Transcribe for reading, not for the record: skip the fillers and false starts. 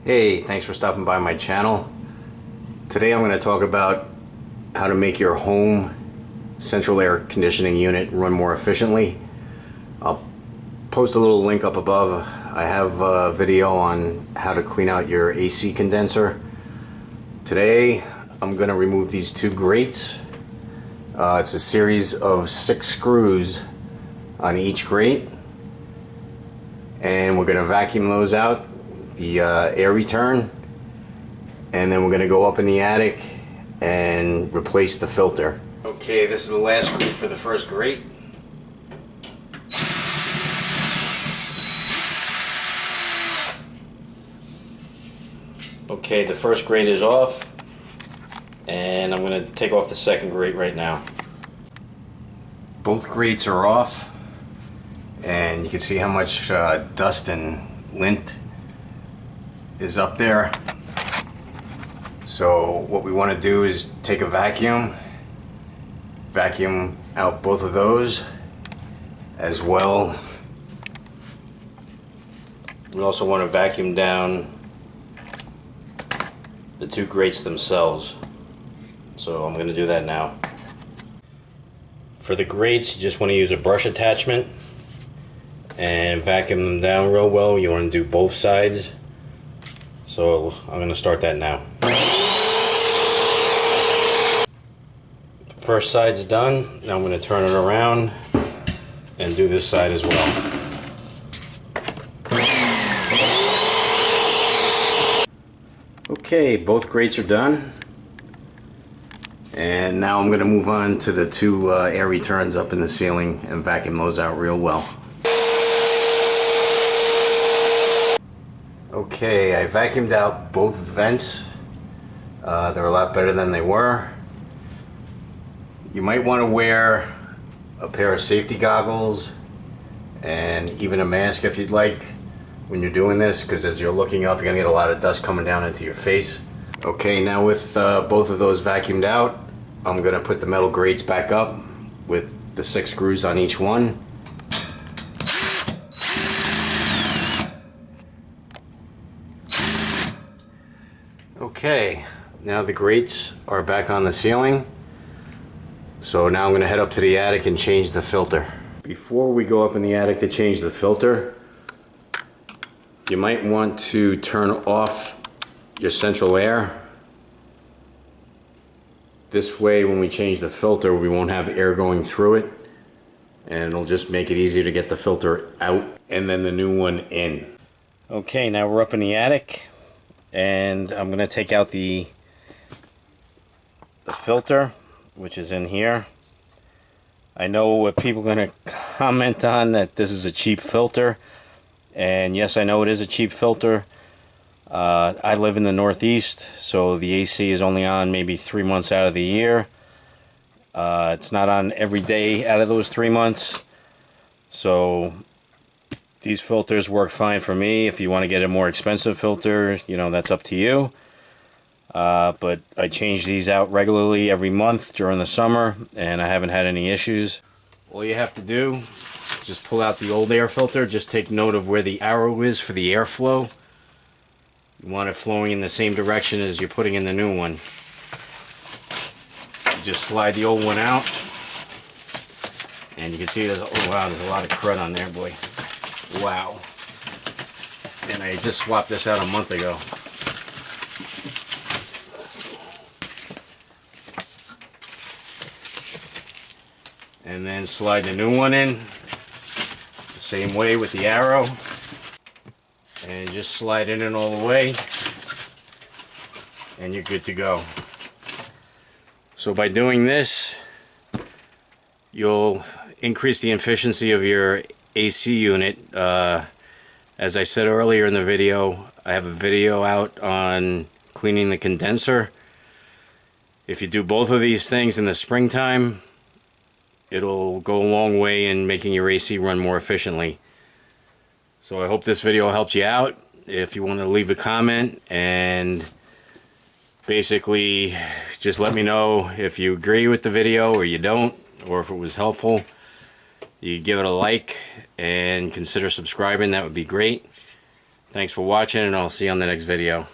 Hey, thanks for stopping by my channel. Today I'm going to talk about how to make your home central air conditioning unit run more efficiently. I'll post a little link up above. I have a video on how to clean out your AC condenser. Today I'm going to remove these two grates. It's a series of 6 screws on each grate, and we're going to vacuum those out, the air return, and then we're going to go up in the attic and replace the filter. Okay, this is the last screw for the first grate. Okay, the first grate is off, and I'm going to take off the second grate right now. Both grates are off, and you can see how much dust and lint is up there. So what we want to do is take a vacuum out both of those as well. We also want to vacuum down the two grates themselves. So I'm going to do that now. For the grates, you just want to use a brush attachment and vacuum them down real well. You want to do both sides. So I'm going to start that now. First side's done. Now I'm going to turn it around and do this side as well. Okay, both grates are done. And now I'm going to move on to the two air returns up in the ceiling and vacuum those out real well. Okay, I vacuumed out both vents. They're a lot better than they were. You might want to wear a pair of safety goggles and even a mask if you'd like when you're doing this, because as you're looking up, you're going to get a lot of dust coming down into your face. Okay, now with both of those vacuumed out, I'm going to put the metal grates back up with the 6 screws on each one. Okay, now the grates are back on the ceiling. So now I'm going to head up to the attic and change the filter. Before we go up in the attic to change the filter, you might want to turn off your central air. This way, when we change the filter, we won't have air going through it, and it'll just make it easier to get the filter out and then the new one in. Okay, now we're up in the attic, and I'm going to take out the filter, which is in here. I know what people are going to comment on, that this is a cheap filter, and yes, I know it is a cheap filter. I live in the Northeast, so the AC is only on maybe 3 months out of the year. It's not on every day out of those 3 months. So these filters work fine for me. If you want to get a more expensive filter, you know, that's up to you. But I change these out regularly every month during the summer, and I haven't had any issues. All you have to do, just pull out the old air filter. Just take note of where the arrow is for the airflow. You want it flowing in the same direction as you're putting in the new one. You just slide the old one out, and you can see there's, oh wow, there's a lot of crud on there, boy. Wow. And I just swapped this out a month ago. And then slide the new one in the same way with the arrow. And just slide it in all the way, and you're good to go. So by doing this, you'll increase the efficiency of your AC unit. As I said earlier in the video, I have a video out on cleaning the condenser. If you do both of these things in the springtime, it'll go a long way in making your AC run more efficiently. So I hope this video helped you out. If you want to leave a comment and basically just let me know if you agree with the video or you don't, or if it was helpful. You give it a like and consider subscribing, that would be great. Thanks for watching, and I'll see you on the next video.